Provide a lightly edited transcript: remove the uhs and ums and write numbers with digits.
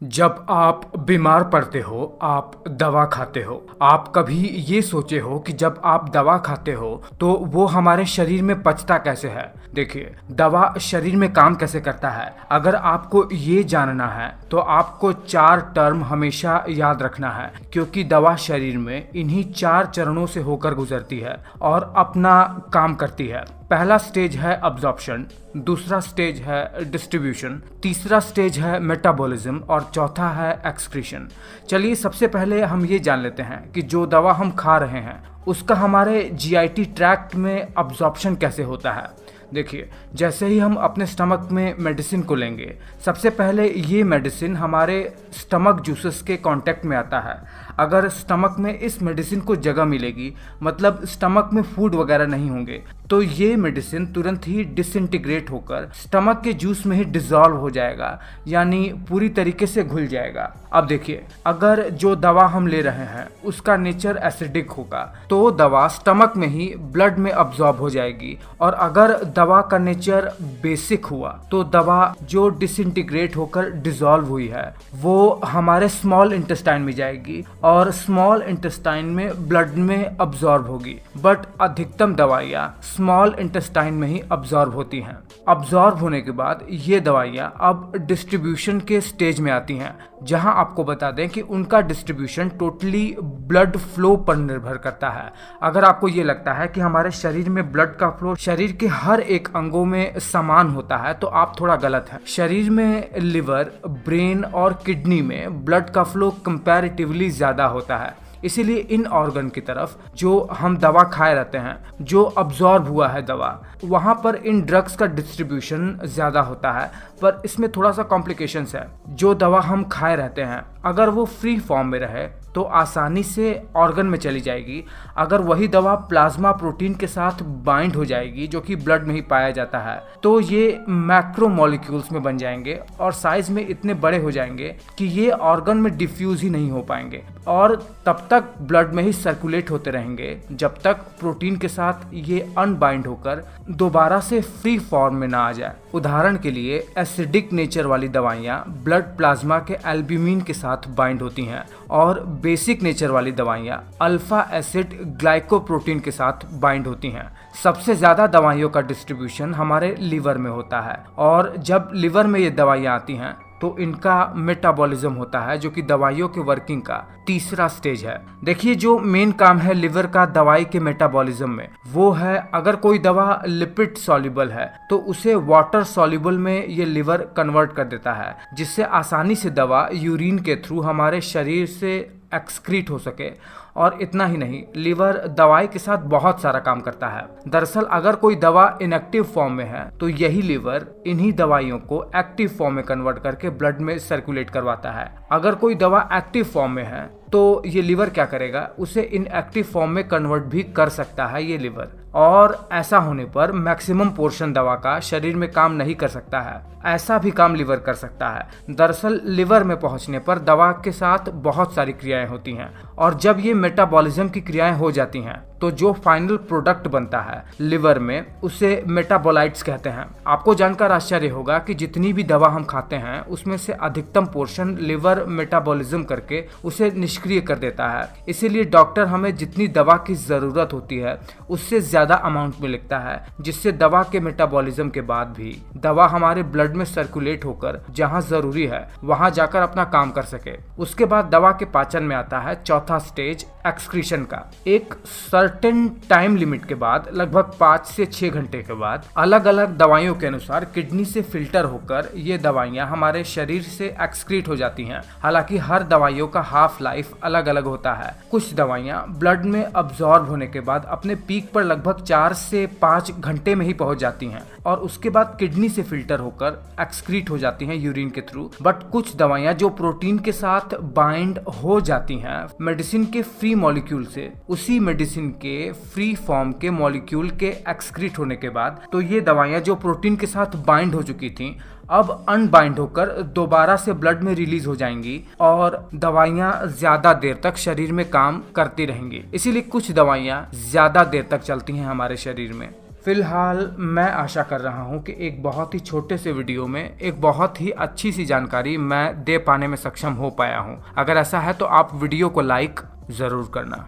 जब आप बीमार पड़ते हो, आप दवा खाते हो। आप कभी ये सोचे हो कि जब आप दवा खाते हो तो वो हमारे शरीर में पचता कैसे है? देखिए, दवा शरीर में काम कैसे करता है, अगर आपको ये जानना है तो आपको 4 टर्म हमेशा याद रखना है, क्योंकि दवा शरीर में इन्हीं 4 चरणों से होकर गुजरती है और अपना काम करती है। पहला स्टेज है अब्जॉर्प्शन, दूसरा स्टेज है डिस्ट्रीब्यूशन, तीसरा स्टेज है मेटाबॉलिज्म और चौथा है एक्सक्रीशन। चलिए सबसे पहले हम ये जान लेते हैं कि जो दवा हम खा रहे हैं उसका हमारे जीआईटी ट्रैक्ट में अब्जॉर्प्शन कैसे होता है। देखिए, जैसे ही हम अपने स्टमक में मेडिसिन को लेंगे, सबसे पहले ये मेडिसिन हमारे स्टमक जूसेस के कांटेक्ट में आता है। अगर स्टमक में इस मेडिसिन को जगह मिलेगी, मतलब स्टमक में फूड वगैरह नहीं होंगे, तो ये मेडिसिन तुरंत ही डिसइंटीग्रेट होकर स्टमक के जूस में ही डिसॉल्व हो जाएगा, यानी पूरी तरीके से घुल जाएगा। अब देखिए, अगर जो दवा हम ले रहे हैं उसका नेचर एसिडिक होगा तो दवा स्टमक में ही ब्लड में अब्सॉर्ब हो जाएगी, और अगर दवा का नेचर बेसिक हुआ तो दवा जो डिसइंटीग्रेट होकर डिसॉल्व हुई है वो हमारे स्मॉल इंटेस्टाइन में जाएगी और स्मॉल इंटेस्टाइन में ब्लड में अब्सॉर्ब होगी। बट अधिकतम दवाइयाँ स्मॉल इंटेस्टाइन में ही अब्सॉर्ब होती हैं। अब्सॉर्ब होने के बाद ये दवाइयाँ अब डिस्ट्रीब्यूशन के स्टेज में आती हैं, जहां आपको बता दें कि उनका डिस्ट्रीब्यूशन टोटली ब्लड फ्लो पर निर्भर करता है। अगर आपको ये लगता है कि हमारे शरीर में ब्लड का फ्लो शरीर के हर एक अंगों में समान होता है तो आप थोड़ा गलत है। शरीर में लिवर, ब्रेन और किडनी में ब्लड का फ्लो कंपैरेटिवली ज़्यादा होता है। इसीलिए इन ऑर्गन की तरफ जो हम दवा खाए रहते हैं, जो अब्जॉर्ब हुआ है दवा, वहाँ पर इन ड्रग्स का डिस्ट्रीब्यूशन ज़्यादा होता है। पर इसमें थोड़ा सा कॉम्प्लिकेशंस है। जो दवा हम खाए रहते हैं अगर वो फ्री फॉर्म में रहे तो आसानी से ऑर्गन में चली जाएगी। अगर वही दवा प्लाज्मा प्रोटीन के साथ बाइंड हो जाएगी, जो कि ब्लड में ही पाया जाता है, तो ये मैक्रो मॉलिक्यूल्स में बन जाएंगे और साइज में इतने बड़े हो जाएंगे कि ये ऑर्गन में डिफ्यूज ही नहीं हो पाएंगे, और तब तक ब्लड में ही सर्कुलेट होते रहेंगे जब तक प्रोटीन के साथ ये अनबाइंड होकर दोबारा से फ्री फॉर्म में ना आ जाए। उदाहरण के लिए एसिडिक नेचर वाली दवाइयाँ ब्लड प्लाज्मा के एल्ब्यूमिन के साथ बाइंड होती हैं, और बेसिक नेचर वाली दवाइयाँ अल्फा एसिड ग्लाइकोप्रोटीन के साथ बाइंड होती हैं। सबसे ज़्यादा दवाइयों का डिस्ट्रीब्यूशन हमारे लीवर में होता है, और जब लीवर में ये दवाइयाँ आती हैं तो इनका मेटाबॉलिज्म होता है, जो कि दवाइयों के वर्किंग का तीसरा स्टेज है। देखिए, जो मेन काम है लिवर का दवाई के मेटाबॉलिज्म में, वो है अगर कोई दवा लिपिड सॉल्युबल है तो उसे वाटर सॉल्युबल में ये लिवर कन्वर्ट कर देता है, जिससे आसानी से दवा यूरिन के थ्रू हमारे शरीर से एक्सक्रीट हो सके। और इतना ही नहीं, लीवर दवाई के साथ बहुत सारा काम करता है। दरअसल अगर कोई दवा इनएक्टिव फॉर्म में है तो यही लीवर इन्हीं दवाइयों को एक्टिव फॉर्म में कन्वर्ट करके ब्लड में सर्कुलेट करवाता है। अगर कोई दवा एक्टिव फॉर्म में है तो ये लीवर क्या करेगा, उसे इनएक्टिव फॉर्म में कन्वर्ट भी कर सकता है ये लीवर, और ऐसा होने पर मैक्सिमम पोर्शन दवा का शरीर में काम नहीं कर सकता है। ऐसा भी काम लिवर कर सकता है। दरअसल लिवर में पहुंचने पर दवा के साथ बहुत सारी क्रियाएं होती हैं, और जब ये मेटाबॉलिज्म की क्रियाएं हो जाती हैं तो जो फाइनल प्रोडक्ट बनता है लिवर में उसे मेटाबोलाइट्स कहते हैं। आपको जानकर आश्चर्य होगा कि जितनी भी दवा हम खाते हैं उसमें से अधिकतम पोर्शन लिवर मेटाबॉलिज्म करके उसे निष्क्रिय कर देता है। इसीलिए डॉक्टर हमें जितनी दवा की ज़रूरत होती है उससे ज़्यादा अमाउंट में लिखता है, जिससे दवा के मेटाबॉलिज्म के बाद भी दवा हमारे ब्लड में सर्कुलेट होकर जहाँ ज़रूरी है वहाँ जाकर अपना काम कर सके। उसके बाद दवा के पाचन में आता है चौथा स्टेज, एक्सक्रीशन का। एक सर्टेन टाइम लिमिट के बाद, लगभग 5 से 6 घंटे के बाद, अलग अलग दवाइयों के अनुसार किडनी से फिल्टर होकर ये दवाइयाँ हमारे शरीर से एक्सक्रीट हो जाती हैं। हालांकि हर दवाइयों का हाफ लाइफ अलग अलग होता है। कुछ दवाइयाँ ब्लड में अब्सॉर्ब होने के बाद अपने पीक पर लगभग 4 से 5 घंटे में ही पहुंच जाती हैं, और उसके बाद किडनी से फिल्टर होकर एक्सक्रीट हो जाती हैं यूरिन के थ्रू। बट कुछ दवाइयाँ जो प्रोटीन के साथ बाइंड हो जाती हैं मेडिसिन के फ्री मॉलिक्यूल से, उसी मेडिसिन के फ्री फॉर्म के मॉलिक्यूल के एक्सक्रीट होने के बाद, तो ये दवाइयाँ जो प्रोटीन के साथ बाइंड हो चुकी थीं अब अनबाइंड होकर दोबारा से ब्लड में रिलीज हो जाएंगी, और दवाइयाँ ज्यादा देर तक शरीर में काम करती रहेंगी। इसीलिए कुछ दवाइयाँ ज्यादा देर तक चलती हैं हमारे शरीर में। फिलहाल मैं आशा कर रहा हूँ कि एक बहुत ही छोटे से वीडियो में एक बहुत ही अच्छी सी जानकारी मैं दे पाने में सक्षम हो पाया हूँ। अगर ऐसा है तो आप वीडियो को लाइक ज़रूर करना।